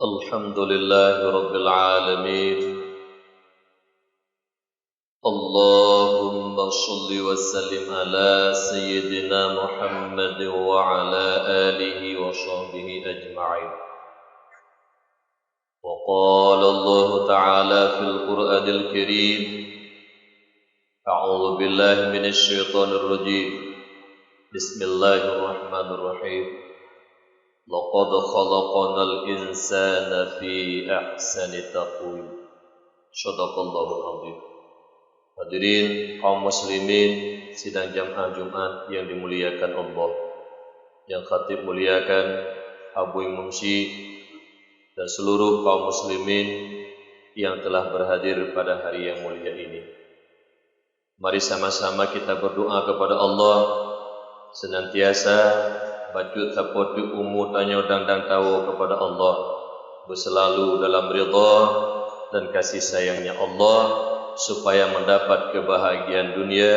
الحمد لله رب العالمين. اللهم صل وسلم على سيدنا محمد وعلى آله وصحبه أجمعين. وقال الله تعالى في القرآن الكريم: أعوذ بالله من الشيطان الرجيم. بسم الله الرحمن الرحيم. لقد خلقنا الإنسان في أحسن تقويم. Shadaqallahul azim. Hadirin kaum muslimin sidang jamaah Jumat yang dimuliakan Allah, yang khatib muliakan Abu Imam Syih dan seluruh kaum muslimin yang telah berhadir pada hari yang mulia ini. Mari sama-sama kita berdoa kepada Allah senantiasa baju tapotu umu tanya dandang tahu kepada Allah, berselalu dalam ridha dan kasih sayangnya Allah, supaya mendapat kebahagiaan dunia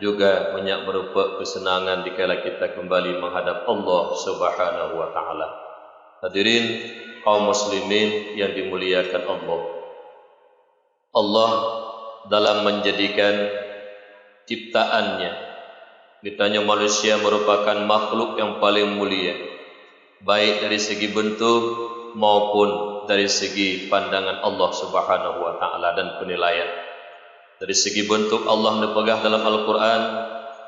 juga banyak berupa kesenangan dikala kita kembali menghadap Allah Subhanahu wa taala. Hadirin kaum muslimin yang dimuliakan Allah. Allah dalam menjadikan ciptaannya, ditanya manusia merupakan makhluk yang paling mulia, baik dari segi bentuk maupun dari segi pandangan Allah Subhanahu wa taala dan penilaian. Dari segi bentuk Allah mempegah dalam Al-Qur'an,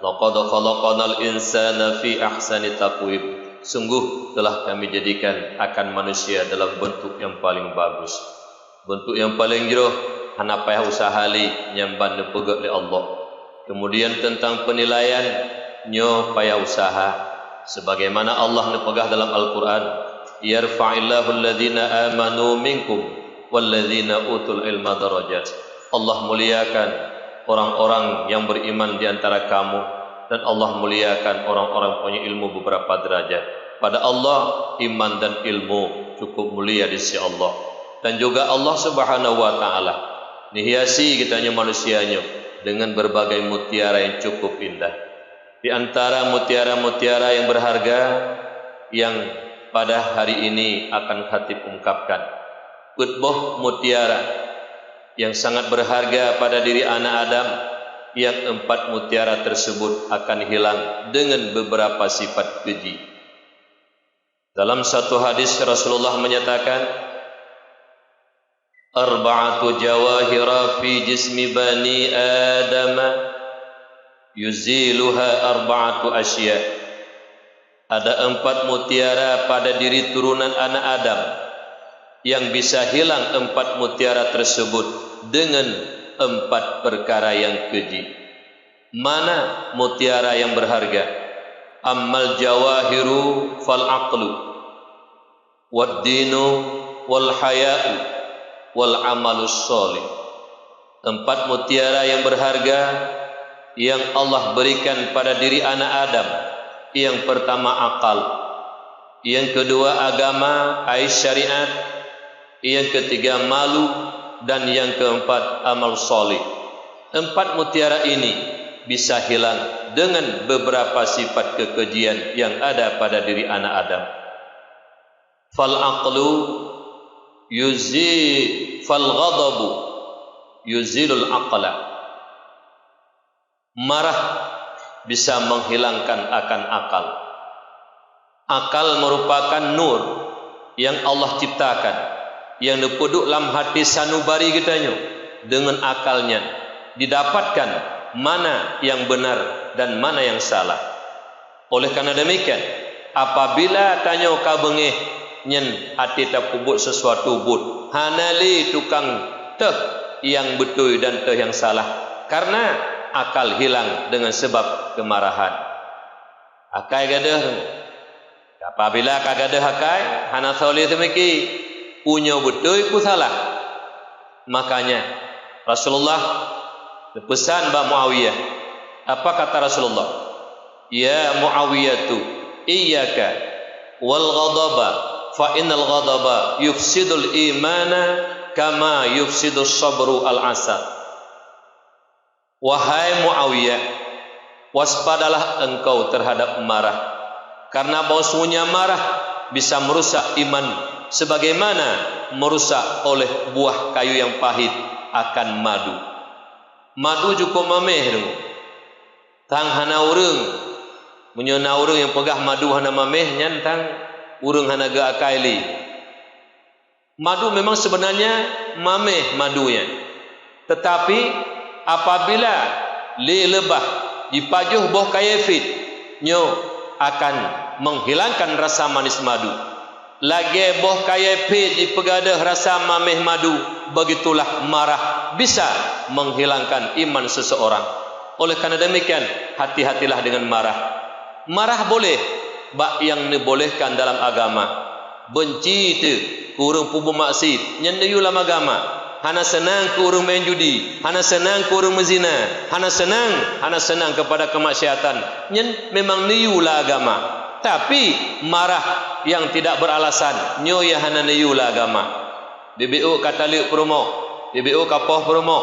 laqad khalaqnal insana fi ahsani taqwim. Sungguh telah kami jadikan akan manusia dalam bentuk yang paling bagus, bentuk yang paling jauh, hana payah usaha li nyamban dipegah oleh Allah. Kemudian tentang penilaian, nyo payah usaha sebagaimana Allah nepegah dalam Al-Qur'an, yarfa'illahu alladhina amanu minkum walladhina utul ilma darajat. Allah muliakan orang-orang yang beriman di antara kamu, dan Allah muliakan orang-orang punya ilmu beberapa derajat. Pada Allah iman dan ilmu cukup mulia di sisi Allah. Dan juga Allah Subhanahu wa taala nihiasi kitanya manusianya dengan berbagai mutiara yang cukup indah. Di antara mutiara-mutiara yang berharga yang pada hari ini akan khatib ungkapkan, utbah mutiara yang sangat berharga pada diri anak Adam, yang 4 mutiara tersebut akan hilang dengan beberapa sifat keji. Dalam satu hadis Rasulullah menyatakan, arba'atu jawahira fi jismi bani adama yuziluha arba'atu asya. Ada 4 mutiara pada diri turunan anak Adam yang bisa hilang 4 mutiara tersebut dengan 4 perkara yang keji. Mana mutiara yang berharga? Ammal jawahiru fal aqlu wad dinu wal haya'u wal amalus sholih. 4 mutiara yang berharga yang Allah berikan pada diri anak Adam. Yang pertama akal, yang kedua agama ai syariat, yang ketiga malu, dan yang keempat amal sholih. 4 mutiara ini bisa hilang dengan beberapa sifat kekejian yang ada pada diri anak Adam. Fal aqlu fal ghadabu yuzilul aqla. Marah bisa menghilangkan akan akal. Akal merupakan nur yang Allah ciptakan, yang dipuduk dalam hati sanubari kitanya. Dengan akalnya didapatkan mana yang benar dan mana yang salah. Oleh karena demikian, apabila tanya ka bengih nyen hati tapubut sesuatu but, hanali tukang teh yang betul dan teh yang salah, karena akal hilang dengan sebab kemarahan. Akai gadah, apabila kagadah akai hana soleh temeki punya betul ku salah. Makanya Rasulullah pesan ba Muawiyah, apa kata Rasulullah? Ya Muawiyatu, iyyaka wal ghadaba, fa innal ghadaba yufsidul imana kama yufsidus sabru al asad. Wahai Muawiyah, waspadalah engkau terhadap marah, karena bahwasanya marah bisa merusak iman sebagaimana merusak oleh buah kayu yang pahit akan madu. Madu cukup mameh dulu. Tang hana urang, menyona urang yang pegah madu hana mameh nyantang urang hana ga akaili. Madu memang sebenarnya mameh madunya. Tetapi apabila li lebah dipajuh boh kayefit, nyo akan menghilangkan rasa manis madu. Lagi boh kayefit dipegadah rasa mameh madu, begitulah marah bisa menghilangkan iman seseorang. Oleh karena demikian, hati-hatilah dengan marah. Marah boleh, bak yang dibolehkan dalam agama. Benci tu kurang pubu maksud, nyendayu dalam agama. Hana senang kurang main judi, hana senang kurang menzina, hana senang kepada kemaksiatan. Nyen memang niulah agama. Tapi marah yang tidak beralasan, nyo ya hana niulah agama. DBO kata liuk promo, DBO kapoh promo,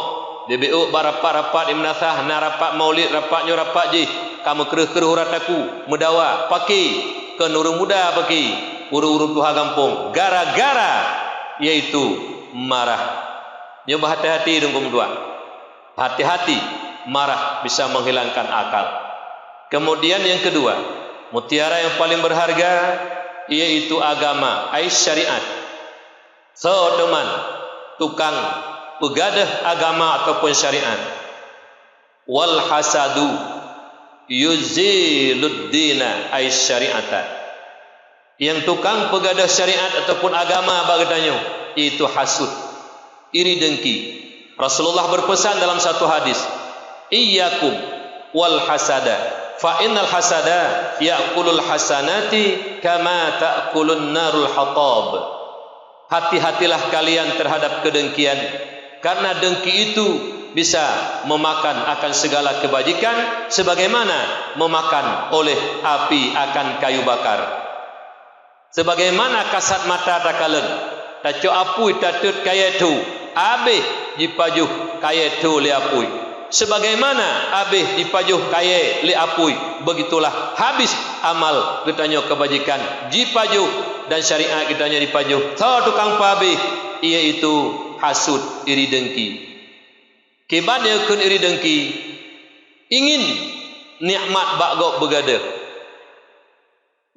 DBO barapat-rapat imnasah, na rapat maulid, rapat nyo rapat je. Kamu keruh-keruh rataku, mudawa, paki, ke nurung muda paki, urung-urung tuha kampung. Gara-gara yaitu marah. Nyoba hati-hati dong dua. Hati-hati, marah bisa menghilangkan akal. Kemudian yang kedua, mutiara yang paling berharga yaitu agama, syariat. So teman, tukang pegadah agama ataupun syariat. Wal hasadu yuzilud dina syariata. Yang tukang pegadah syariat ataupun agama bagadanya itu hasud, iri dengki. Rasulullah berpesan dalam satu hadis, iyyakum wal hasada fa innal hasada ya'kulul hasanati kama ta'kulun narul hatab. Hati-hatilah kalian terhadap kedengkian, karena dengki itu bisa memakan akan segala kebajikan sebagaimana memakan oleh api akan kayu bakar. Sebagaimana kasat mata takalen taco apui tatut kaya tu abih dipajuh kaya tu li apui. Sebagaimana abih dipajuh kaya li apui, begitulah habis amal kitanya kebajikan dipajuh dan syariat kitanya dipajuh. So tukang pabih iaitu hasud, iri dengki. Kibannya kun iri dengki, ingin nikmat bakgok begadah.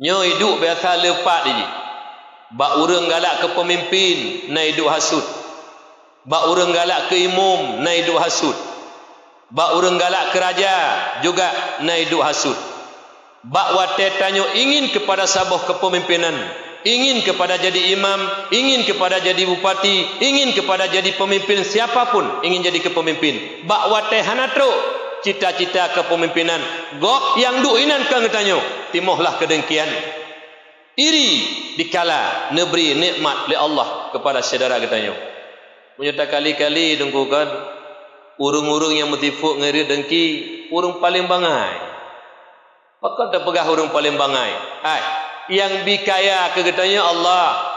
Nyo hidup biasa lepat je. Bak urang galak ke pemimpin, na hidup hasud. Bak urang galak ke imam, na hidup hasud. Bak urang galak ke raja juga na hidup hasud. Bak wate tanyo ingin kepada sabuh kepemimpinan, ingin kepada jadi imam, ingin kepada jadi bupati, ingin kepada jadi pemimpin siapapun, ingin jadi kepemimpin. Bak wate hanatro cita-cita kepemimpinan, gok yang duinan kang tanyo, timohlah kedengkian. Iri dikala neberi nikmat oleh Allah kepada saudara katanya. Menyata kali-kali dengkukan urung-urung yang metifuk ngeri dengki, urung paling bangai. Pakak tak pegah urung paling bangai. Yang bikaya kegetanya Allah,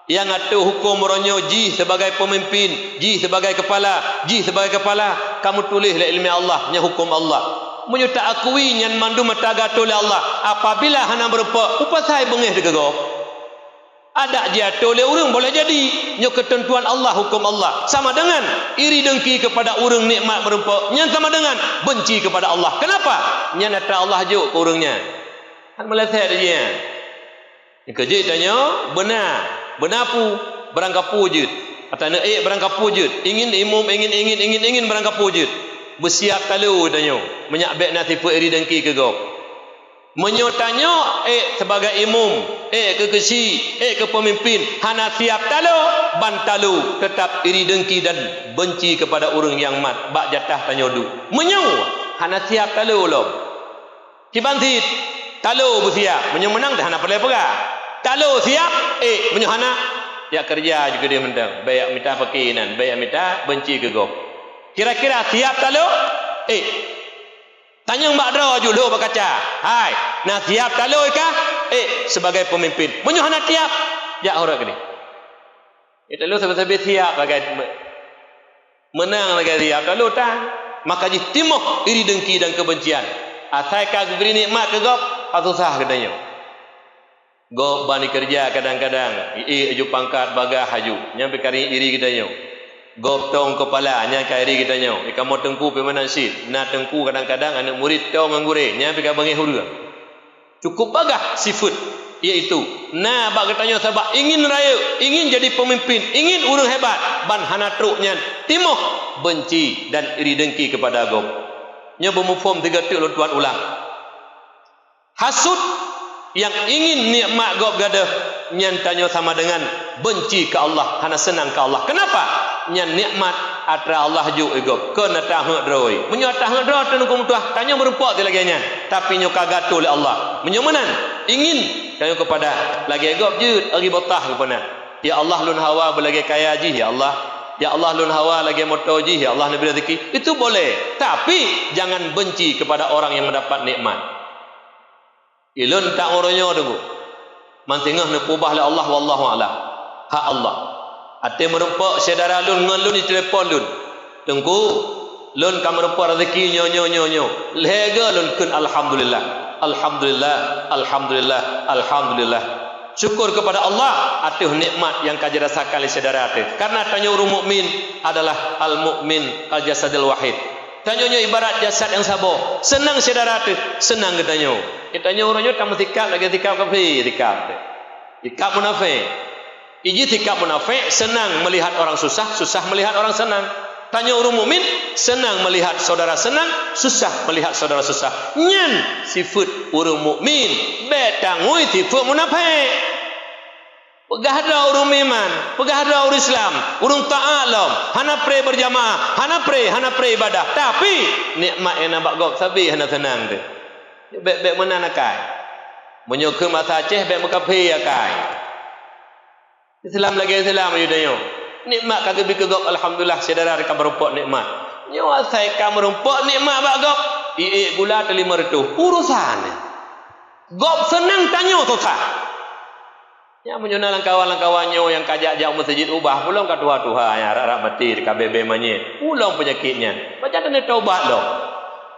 yang atur hukum ronyo ji sebagai pemimpin, ji sebagai kepala, kamu tulislah ilmu Allah, nya hukum Allah. Menyuta akui nyan mandu mataga tole Allah. Apabila hana berupa upasai bengih degego. Ada dia tole urang boleh jadi nyo ketentuan Allah, hukum Allah. Sama dengan iri dengki kepada urang nikmat berupa nyan sama dengan benci kepada Allah. Kenapa? Nyan nata Allah juk ke urangnya. Han meleset dia. Yang kejit tanya benar pu berangkap wujud. Atana berangkap wujud. Ingin imam ingin berangkap wujud. Bersiap kalau tanya menyabek natifu iri dengki ke gok. Menyotanyo sebagai imam, ke kesi, ke pemimpin, hana siap talo, bantalu tetap iri dengki dan benci kepada orang yang mat, bak jatah tanya du. Menyau hana siap talo lo. Cibantit talo bersiap, menyau menang dah hana pelai perah. Talo siap, menyau hana ya kerja juga dia mendang. Bayak minta pakinan, bayak minta benci ke gok. Kira-kira siap talo? Tanya mbak dro julu berkaca. Hai, nah siap talo kah? Sebagai pemimpin. Menyuhana tiap. Ya orang gini. Itu lu sebab siap bagai menang lagi siap talo tah. Maka jitimoh iri dengki dan kebencian. Asai kau beri nikmat ke gop, atau sah katanya. Go bani kerja kadang-kadang aju pangkat bagah haju nyampe kari iri kita nyo. Go tong kepala nyampe iri kita nyo. Kamu tengku pemanan sit. Na tengku kadang-kadang anak murid tong anggure nyampe ka bangi hurang. Cukup bagah sifat iaitu na bak katanya sabak ingin raya, ingin jadi pemimpin, ingin urang hebat, ban hana truknya timoh benci dan iri dengki kepada agam. Nya bermufhum 3 tuk tuan ulang. Hasud yang ingin nikmat gob gadah nyantanya sama dengan benci ke Allah, hana senang ke Allah. Kenapa? Nyan nikmat atra Allah ju gob kena tahut droi. Menyo tahut droi tanu kumtuah tanya merupak ti lagi nyan, tapi nyo kagatul oleh Allah. Menyo menan ingin tanya kepada lagi gob je ari betah kepada. Ya Allah lun hawa belagi kaya ji ya Allah. Ya Allah lun hawa lagi moto ji ya Allah nabi rezeki. Itu boleh, tapi jangan benci kepada orang yang mendapat nikmat. Ilun tak orangnya tunggu. Mantingah nak ubah le Allah wallahu a'lam. Hak Allah. Ate merempak saudara lun ngan lun di telefon lun. Tunggu lun kam merempak rezeki nyo. Lega lun kun alhamdulillah. Alhamdulillah, alhamdulillah, alhamdulillah. Syukur kepada Allah atas nikmat yang kau rasakan oleh saudara ate. Karena tanya orang mukmin adalah al-mukmin al-jasadil wahid. Tanyanya ibarat jasad yang sabar. Senang saudara tu, senang kita tanya. Kita tanya orangnya tak mesti tikap lagi tikap kafir, tikap munafik. Iji tikap munafik senang melihat orang susah, susah melihat orang senang. Tanya orang mukmin senang melihat saudara senang, susah melihat saudara susah. Nyan sifat orang mukmin, betangui sifat munafik. Pegah ada orang iman, pegah ada orang Islam, orang ta'alam, hana pray berjamaah, hana pray ibadah. Tapi nikmat yang nampak gok sabi hana senang tu. Bek mana nak kai? Menyokong masa Aceh bek mekapi akai. Islam lagi Islam ayu dayo. Nikmat kagak bi kegok alhamdulillah saudara rekam merumpok nikmat. Nyawa saya kam merumpok nikmat bak gok. Gula terima retuh urusan. Gok senang tanya susah. Ya menyonalan kawan-kawannya yang kajak jauh masjid ubah pulang ke tuha-tuha yang rak mati dekat bebe manye pulang penyakitnya macam mana taubat lo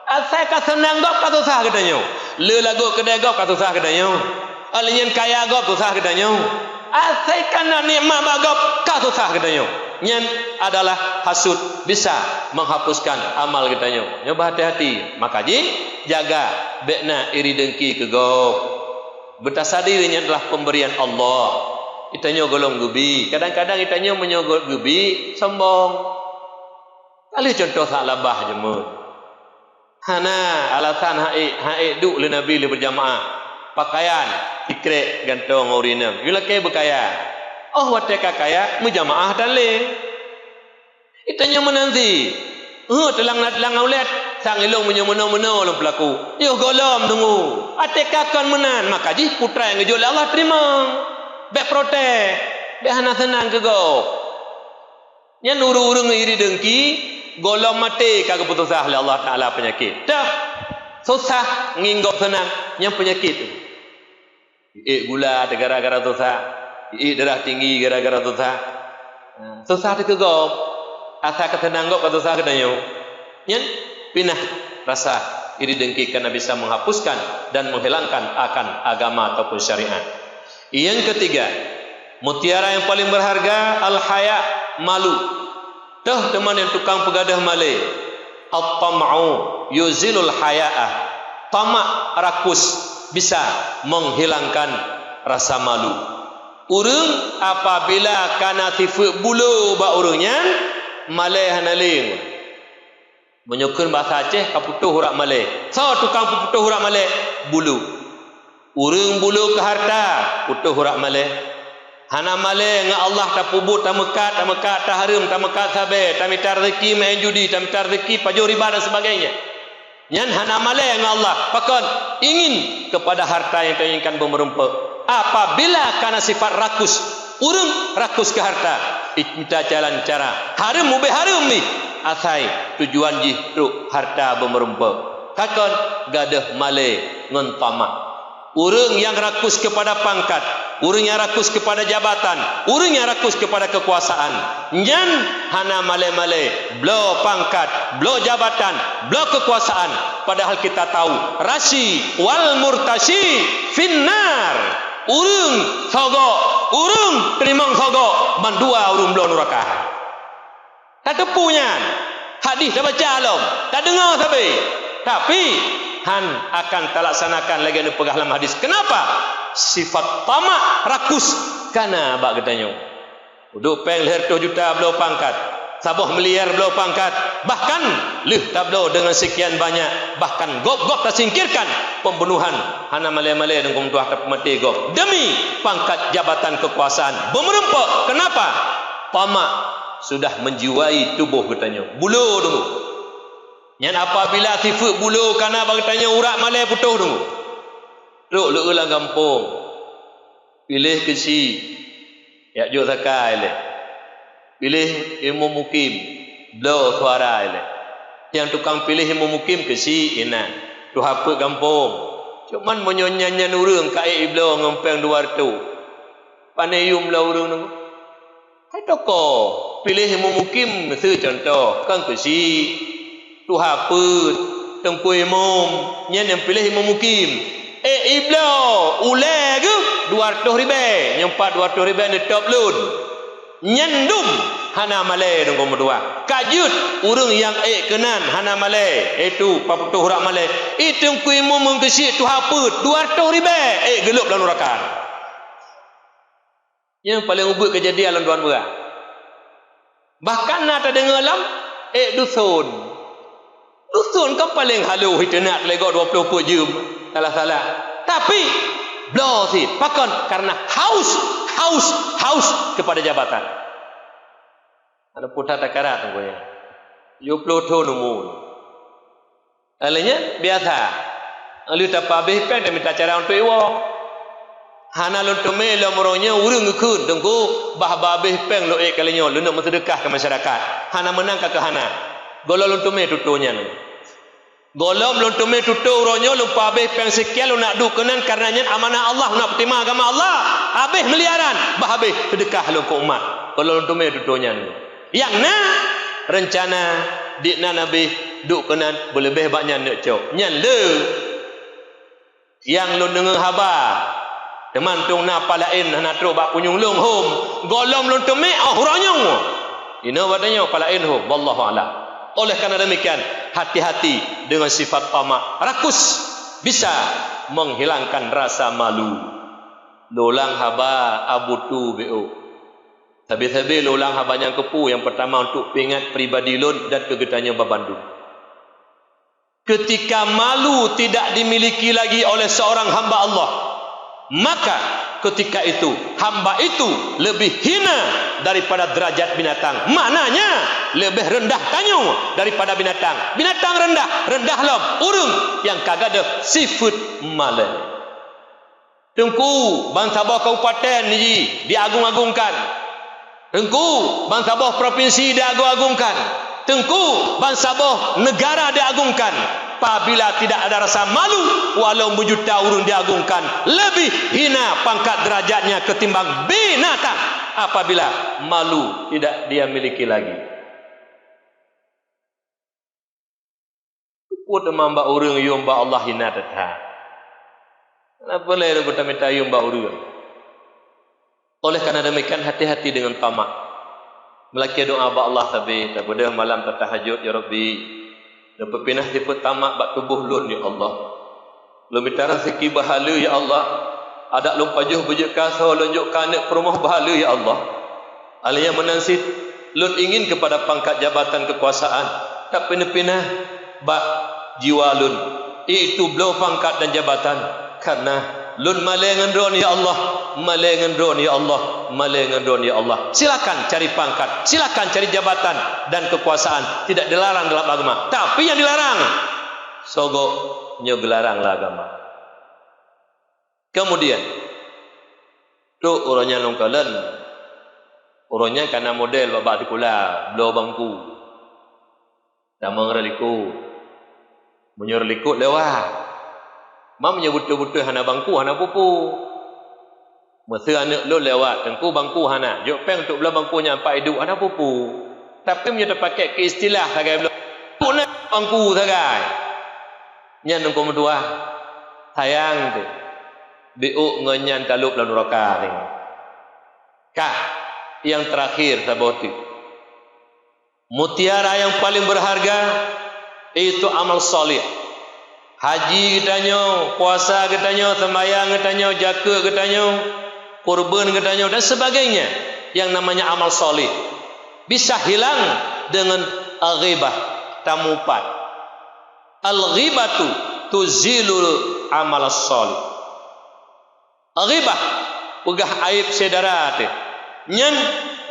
asai ka senang gop ka susah katanya le lagu kedai gop ka susah katanya alinyan kaya gop susah katanya asai kana nikmat bagop ka susah katanya nyen adalah hasud bisa menghapuskan amal katanya nyoba hati-hati maka ji jaga bekna iri dengki ke gop. Bertasadirinya adalah pemberian Allah. Itanya golong gubi. Kadang-kadang itanya menyogol gubi sombong. Kali contoh tak labah jemut. Hana alasan haik duk le Nabi le berjamaah. Pakaian ikrek gantong urinam. Bila ke berkaya. Oh wateka kaya berjamaah dan le. Itanya menanti. Telang aulet sang elong menyo-meno long pelaku. Yo golom tunggu. Ate kakon menan maka ji putra yang ngejol Allah terima. Bek protes. Bek hana senang ke go. Nyan urung-urung iri dengki golom mati kagak putus asa oleh Allah Taala penyakit. Dah susah nginggop senang yang penyakit tu. Gula gara-gara susah. Darah tinggi gara-gara susah. Susah tu ke go. Asa ketenang gop atau susah katanya. Nyan pinah rasa iri dengki karena bisa menghapuskan dan menghilangkan akan agama ataupun syariat. Yang ketiga, mutiara yang paling berharga al-haya, malu. Dah teman yang tukang pegadah malai. At-tam'u yuzilul haya'ah. Tamak rakus bisa menghilangkan rasa malu. Urang apabila kana sifat bulu ba urangnya malai hanaling. Menyokong bahasa Aceh kaputuh hurak malai. So tukang putuh hurak malai bulu. Urang bulu ke harta putuh hurak malai. Hana malai ngah Allah tak pubut tak mekat tak harum tak mekat sabe tak mitar rezeki main judi tak mitar rezeki pajur riba dan sebagainya. Nyan hana malai ngah Allah pakon ingin kepada harta yang diinginkan bermerumpa. Apabila karena sifat rakus, urang rakus ke harta, minta jalan cara harum mubih harum ni. Asai tujuan jih truk harta bermerumpa. Kakon gadah malai ngon tamak. Urang yang rakus kepada pangkat, urang yang rakus kepada jabatan, urang yang rakus kepada kekuasaan. Nyan hana malai-malai, blo pangkat, blo jabatan, blo kekuasaan. Padahal kita tahu rasi wal murtashi finnar. urung sogok, urung terima sogok, mandua urung belum neraka. Tak tepunya. Hadis dah baca alam, tak dengar tapi han akan terlaksanakan lagi ada pegah dalam hadis. Kenapa? Sifat tamak rakus kana bak katanya. Duk peng leher 2 juta belau pangkat. Sabah miliar belau pangkat, bahkan leh tablo dengan sekian banyak, bahkan gop-gop tersingkirkan pembunuhan hana malai-malai dan kumtuah mati gop demi pangkat jabatan kekuasaan bermerempok. Kenapa? Tamak sudah menjiwai tubuh katanya. Bulu dulu yang apabila sifat bulu kana bertanya urat malai putuh dulu duk leulah gampung pilih kesi ya jo sakai le pilih ilmu mukim blo suara ile yang tukang pilih ilmu mukim ke si ina tu apa gampung cuman menyonyanyan urang kai iblo ngempeng 200 panayum la urang nu hai toko pilih ilmu mukim se contoh kan ke si tu apa tengkui mom nyen yang pilih ilmu mukim iblo ule ke 200 ribu nyempat 200 ribu ni top load nyendum hana malai dong komodua kajut urang yang kenan hana malai itu paputuh urak malai itu kuimu mengkesi tu apa 200 ribu gelup dalam neraka. Yang paling ubut kejadian dalam tuan berat bahkan nak dengar alam dusun kan paling halu kita nak legok 20 jam salah tapi blow sih pakon karena haus kepada jabatan. Ada putar takarat pokoknya. You ploto numun. Alanya biasa. Alu tapabeh pen dia minta cara untuk iwo. Hana lon tome lo moronya urung ngekun tengku bah babeh pen lo kalinya lu nak sedekah ke masyarakat. Hana menang ke hana. Golol lon tome tutunya ni. Golom lon tome tutu uronyo lu pabeh pen sekian lu nak dukenan karenanya amanah Allah nak terima agama Allah. Habis miliaran bah habis sedekah lu ke umat. Golol lon tome tutunya ni. Yang na rencana dikna nabi duk kenan berlebih banyak nak cok nyan le yang lu dengar habar teman tung na palain na tro bak punyung long hom golom lu teme ronyong ino wadanya palain hom wallahu a'lam. Oleh karena demikian hati-hati dengan sifat tamak rakus bisa menghilangkan rasa malu. Lolang haba abutu bo Tabi-tabi lulang habanya kepu yang pertama untuk pingat pribadi lun dan kegetanya babandu. Ketika malu tidak dimiliki lagi oleh seorang hamba Allah, maka ketika itu hamba itu lebih hina daripada derajat binatang. Maknanya lebih rendah tanyu daripada binatang. Binatang rendah lom urung yang kagak ada sifat malu. Tengku bangsa bawah kabupaten ni diagung-agungkan. Tengku bangsa bawah provinsi diagung-agungkan. Tengku bangsa bawah negara diagungkan. Apabila tidak ada rasa malu, walau berjuta urang diagungkan, lebih hina pangkat derajatnya ketimbang binatang apabila malu tidak dia miliki lagi. Put mamba urang yo mba Allah hina tetap. Kenapa boleh kita minta yo mba urang? Oleh karena demikian hati-hati dengan tamak. Melaki doa ba Allah tabi, pada malam tertahajud ya Rabbi. Dapat pinah sifat tamak bak tubuh lun ya Allah. Lu minta rezeki bahala ya Allah. Ada lu pajuh bejek kasa lunjuk kanek perumah bahala ya Allah. Alanya menansit lun ingin kepada pangkat jabatan kekuasaan. Tak pinah-pinah bak jiwa lun. Itu belau pangkat dan jabatan karena lun malengan ron ya Allah, malengan ron ya Allah, malengan ron ya Allah. Silakan cari pangkat, silakan cari jabatan dan kekuasaan, tidak dilarang dalam agama. Tapi yang dilarang sogoknya gelaranglah agama. Kemudian tu orangnya longkalan, orangnya karena model babak dikula, belau bangku, dan mengerliku, menyurliku lewat. Mam menyebut-betul hana bangku hana pupu. Masa anak lu lewat tengku bangku hana. Jok peng untuk belah bangkunya empat hidup hana pupu. Tapi punya terpakai ke istilah sagai belah. Puna bangku sagai. Nya nunggu medua. Sayang tu. biuk ngenyan talup dalam neraka ni. Kah yang terakhir saboti. Mutiara yang paling berharga itu amal soleh. Haji katanya, puasa katanya, sembahyang katanya, zakat katanya, kurban katanya dan sebagainya yang namanya amal soleh bisa hilang dengan al-ghibah, tamupat. Al-ghibatu tuzilul amal soleh. Al-ghibah pegah aib saudara teh. Nyen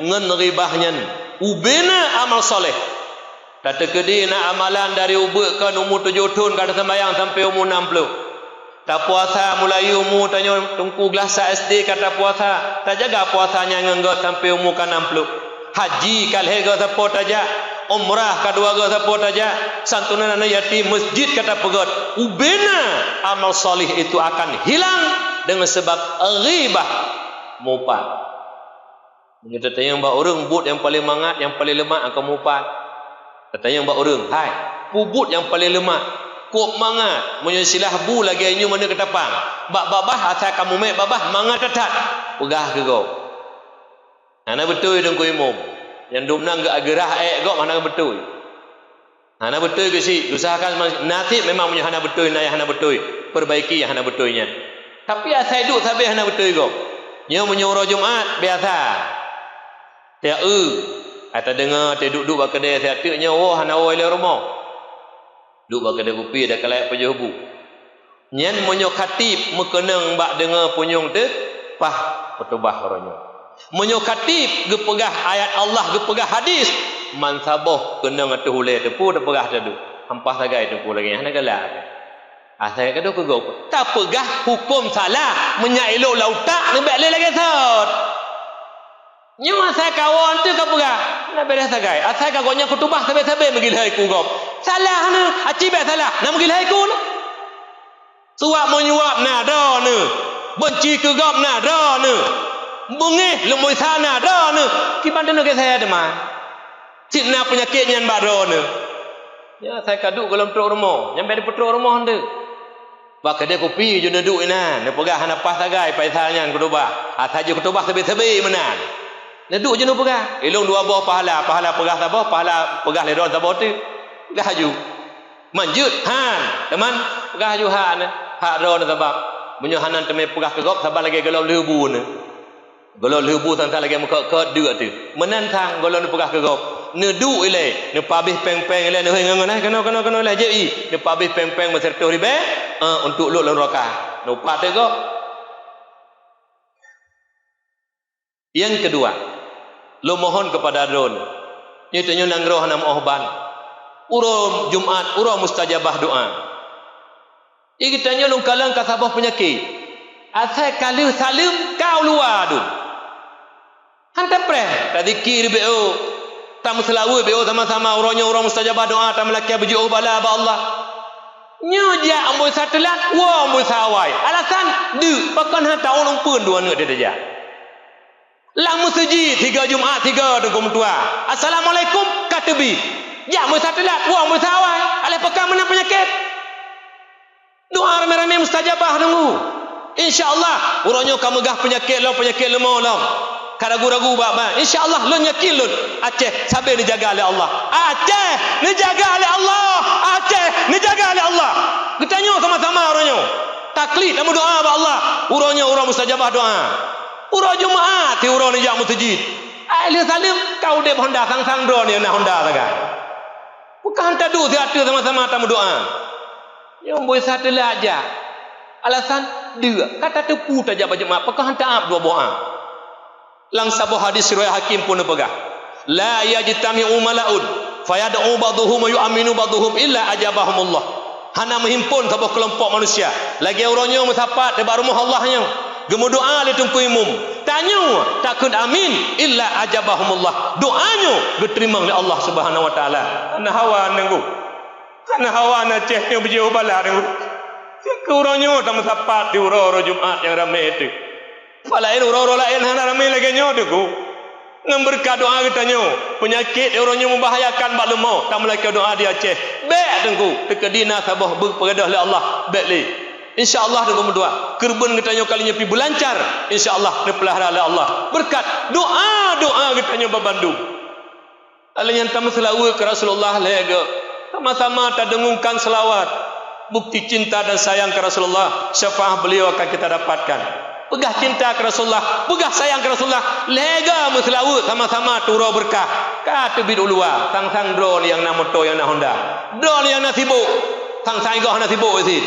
ngen ghibah nyen ubena amal soleh. Kata kedi nak amalan dari ubek ke umur 7 tahun kata sembahyang sampai umur 60. Tak puasa mulai umur tanya tungku gelasa SD kata puasa. Tak jaga puasanya ngenggot sampai umur ke 60. Haji kalhe ke support aja. Umrah kedua ke support aja. Santunan anak yatim masjid kata pegot. Ubena amal soleh itu akan hilang dengan sebab ghibah mupat. Kita tanya mbak orang but yang paling mangat, yang paling lemak akan mupat. Katanya mbak orang, hai, pubut yang paling lemak, kok mangat, menyesilah bu lagi inyu mana ketapang. Mbak babah asal kamu mek babah mangat tetat, pegah ke kau. Mana betul dong kau imam, yang dumna enggak gerah kau mana betul. Mana betul ke si, usahakan nasib memang punya hana betul, naya hana betul, perbaiki yang hana betulnya. Tapi asal duduk sampai hana betul kau. Nyo menyuruh Jumaat biasa. Dia atau dengar dia duduk bak kedai saya tiknya oh hana oi le rumah. Duduk bak kedai kopi dah kalai pejubu. Nyen monyo khatib mekeneng bak dengar punyung te pah petubah orangnya. Monyo khatib gepegah ayat Allah gepegah hadis man saboh keneng atu hule tepu dah pegah tadu. Hampah sagai tepu lagi hana galak. Asal kado ke gau. Tak pegah hukum salah menyailok lautak nebak le lagi sot. Nyu asal kawan tu kapura nak beres sagai asal kagonya kutubah sabe-sabe megilai ku gop salah ne aci be salah nak megilai ku ne suap menyuap na dah ne benci ke gop na dah ne bengih lemui sana dah ne kiban ne ke saya teman cina penyakit nyan baro ne ya saya kaduk dalam truk rumah nyampe di petruk rumah nde bak kedai kopi je duduk ina ne pegah hana pas sagai paisalnya kutubah asal je kutubah sabe-sabe menan duduk je nu pegah. Elong dua buah pahala. Pahala pegah sabah, pahala pegah ledon sabah tu. Pegah haju. Manjut han. Teman, pegah haju han. Hak ron sabah. Menyohanan temai pegah kegop sabah lagi gelau lebu ne. Gelau lebu tantang lagi muka ke dua tu. Menantang gelau nu pegah kegop. Ne du ile, ne pabih peng-peng ile ne ngangan kena ile je i. Ne pabih peng-peng maserto ribe untuk lu neraka. Nu pat te go. Yang kedua, lo mohon kepada Adon. Itu nyunang roh nama ohban. Uro Jumat, uro mustajabah doa. Iki tanya lu kalang kasabah penyakit. Asal kali salim kau luar tu. Hantar preh. Tadi kiri beo. Tamu selawu beo sama-sama uronya uro mustajabah doa. Tamu laki berjuh bala ba Allah. Nyuja ambil satelat, wa ambil sawai. Alasan du pakan hantar orang pun dua nak dia dah. Lang masjid 3 Jumaat 3 dengkum tua. Assalamualaikum katabi. Ya mu satelat wa mu sawai. Ale pekan mana penyakit. Doa rame-rame mustajabah nunggu. Insyaallah uronyo kamu gah penyakit lo penyakit lemah lo. Karagu-ragu bab. Insyaallah lo yakin lo. Aceh sabar dijaga oleh Allah. Aceh dijaga oleh Allah. Aceh dijaga oleh Allah. Kita sama-sama uronyo. Taklid kamu doa ba Allah. Uronyo urang mustajabah doa. Urang Jumaat ti urang ni jak masjid. Ai salim kau dep Honda sang-sang drone ni nak Honda saga. Bukan tadu dia sama-sama tamu doa. Yang boleh satu aja. Alasan dia kata tepu tajak berjemaah pekan taab dua doa. Lang sabah hadis riwayat Hakim pun pegah. La yajtami'u malaun fayad'u ba'dhum yu'minu ba'dhum illa ajabahumullah. Hana menghimpun sebuah kelompok manusia. Lagi orangnya mensapat di rumah Allahnya. Gemu doa le tungku imum. Tanya takun amin illa ajabahumullah. Doanya diterima oleh Allah Subhanahu wa taala. Ana hawa nunggu. Ana hawa na cehnya berjauh bala nunggu. Kurangnya tak mensapat di uro-uro Jumaat yang ramai itu. Falain uro-uro lain hana ramai lagi nyo tu. Ngemberka doa katanya penyakit orangnya membahayakan bak lemah. Tak melaka doa dia Aceh. Baik tunggu. Tekedina sabah berpegadah oleh Allah. Baik le. InsyaAllah dengan berdoa. Kerben katanya kalinya pi berlancar. InsyaAllah dipelihara oleh Allah. Berkat doa katanya berbandung. Alanya tamu selawat ke Rasulullah lega. Sama-sama tak dengungkan selawat. Bukti cinta dan sayang ke Rasulullah. Syafaat beliau akan kita dapatkan. Pegah cinta ke Rasulullah. Pegah sayang ke Rasulullah. Lega selawat sama-sama turun berkah. Kata bid ulua. Sang-sang drone yang nak motor yang nak Honda. Drone yang nak sibuk. Sang-sang igah nak sibuk isi.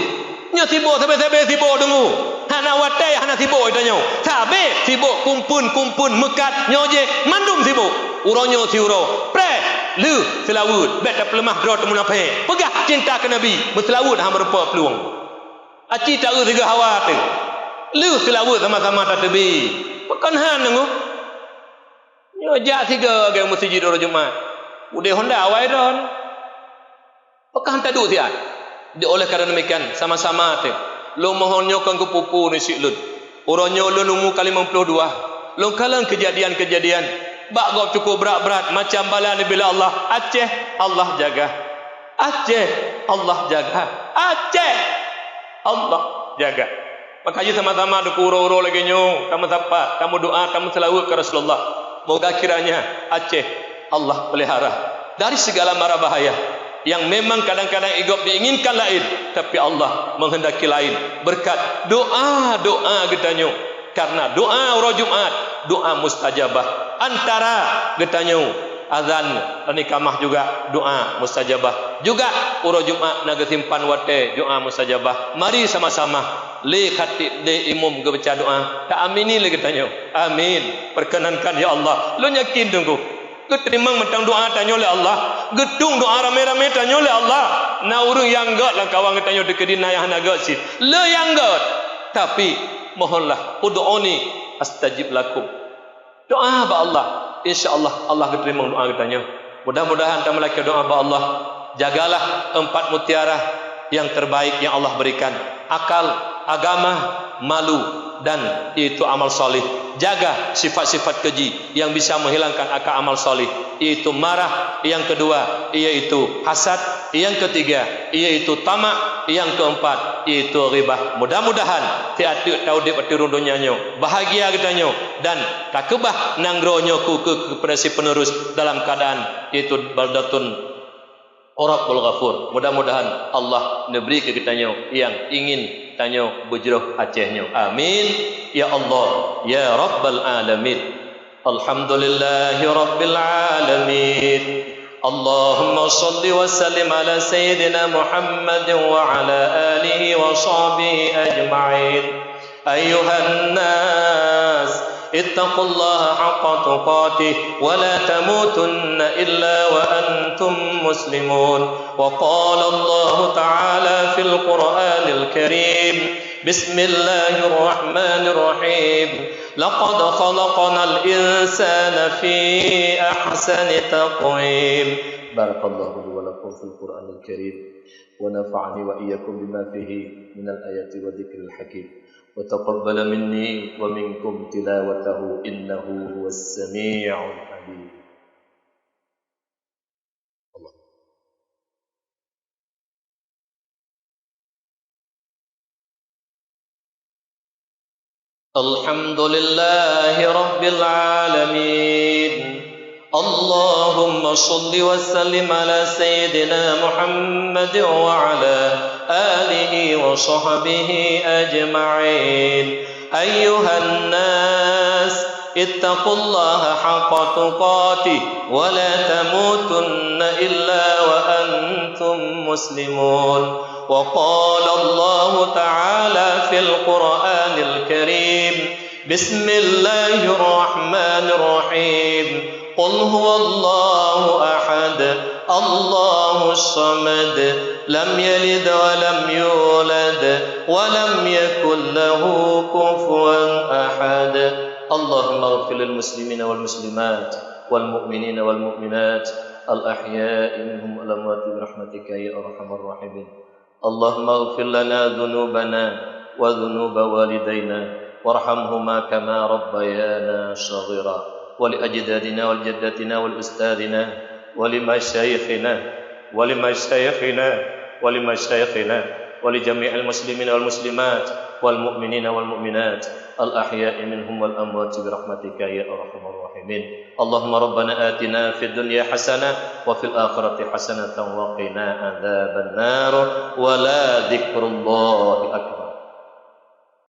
Nya sibuk sampai sibuk dengu. Hana watai hana sibuk itanya. Sabe sibuk kumpun mekat nyoje mandum sibuk. Uronyo si uro. Pre lu selawut bet dak lemah dro temu nape. Pegah cinta ke Nabi, berselawut hang berupa peluang. Aci tak tiga hawa tu. Lu selawut sama-sama tak tebi. Pekan han dengu. Nyojak tiga ke masjid orang Jumaat. Udah Honda awai ron. Pekan tak duk siat. Dia oleh kerana demikian sama-sama tu. Lo mohon nyokan ke pupu ni siklun. Orangnya lo numu kali 52. Lo kalang kejadian-kejadian. Bak gop cukup berat-berat macam bala ni bila Allah. Aceh Allah jaga. Aceh Allah jaga. Aceh Allah jaga. Makanya sama-sama ada uro-uro lagi nyo. Kamu sapa, kamu doa, kamu selawat ke Rasulullah. Moga kiranya Aceh Allah pelihara dari segala mara bahaya. Yang memang kadang-kadang igop diinginkan lain, tapi Allah menghendaki lain. Berkat doa getanyo. Karena doa orang Jumat, doa mustajabah. Antara getanyo azan nikamah juga doa mustajabah. Juga orang Jumat naga simpan wate doa mustajabah. Mari sama-sama le khatib le imam baca doa. Tak amini le getanyo. Amin. Perkenankan ya Allah. Lo yakin tunggu. Keterimang mentang doa tanya oleh Allah. Gedung doa rame-rame tanya oleh Allah. Na urung yang gat lah kawan tanya dekedina yang naga si. Le yang gat. Tapi mohonlah ud'uni astajib lakum. Doa ba Allah. Insya-Allah Allah keterimang doa tanya. Mudah-mudahan kita melaki doa ba Allah. Jagalah 4 mutiara yang terbaik yang Allah berikan. Akal, agama, malu dan itu amal soleh. Jaga sifat-sifat keji yang bisa menghilangkan akal amal soleh. Iaitu marah. Yang kedua iaitu hasad. Yang ketiga iaitu tamak. Yang keempat iaitu ribah. Mudah-mudahan tiada tahu dia petirun dunianya. Bahagia katanya dan takubah nanggronyo ku kepada si penerus dalam keadaan itu baldatun Rabbul Ghafur. Mudah-mudahan Allah neberi ke kitanya yang ingin tanya bujruh Acehnya. Amin. Ya Allah, ya Rabbal Alamin. Alhamdulillahi Rabbil Alamin. Allahumma salli wa sallim ala Sayyidina Muhammad wa ala alihi wa sahbihi ajma'in. Ayuhan nas, ittaqullaha haqqa tuqatih wa la tamutunna illa wa antum muslimun. Wa qala Allah ta'ala fil Qur'anil Karim. Bismillahirrahmanirrahim. Laqad khalaqnal insana fi ahsani taqwim. Barakallahu li wa lakum fil Qur'anil Karim. Wa nafa'ani wa iyyakum bima fihi minal ayati wa dzikril hakim. وتقبل مني ومنكم تلاوته إنه هو السميع العليم. الله. الحمد لله رب العالمين. اللهم صل وسلم على سيدنا محمد وعلى آله وصحبه أجمعين. أيها الناس اتقوا الله حق تقاته ولا تموتن إلا وأنتم مسلمون. وقال الله تعالى في القرآن الكريم. بسم الله الرحمن الرحيم. قل هو الله أحد الله الصمد لم يلد ولم يولد ولم يكن له كفوا أحد. اللهم اغفر للمسلمين والمسلمات والمؤمنين والمؤمنات الأحياء منهم والأموات برحمتك يا أرحم الراحمين. اللهم اغفر لنا ذنوبنا وذنوب والدينا وارحمهما كما ربيانا صغيرا. ولأجدادنا والجداتنا والأستاذنا ولمشايخنا ولجميع المسلمين والمسلمات والمؤمنين والمؤمنات الأحياء منهم والأموات برحمتك يا أرحم الراحمين. اللهم ربنا آتنا في الدنيا حسنة وفي الآخرة حسنة وقنا عذاب النار ولا ذكر الله أكبر.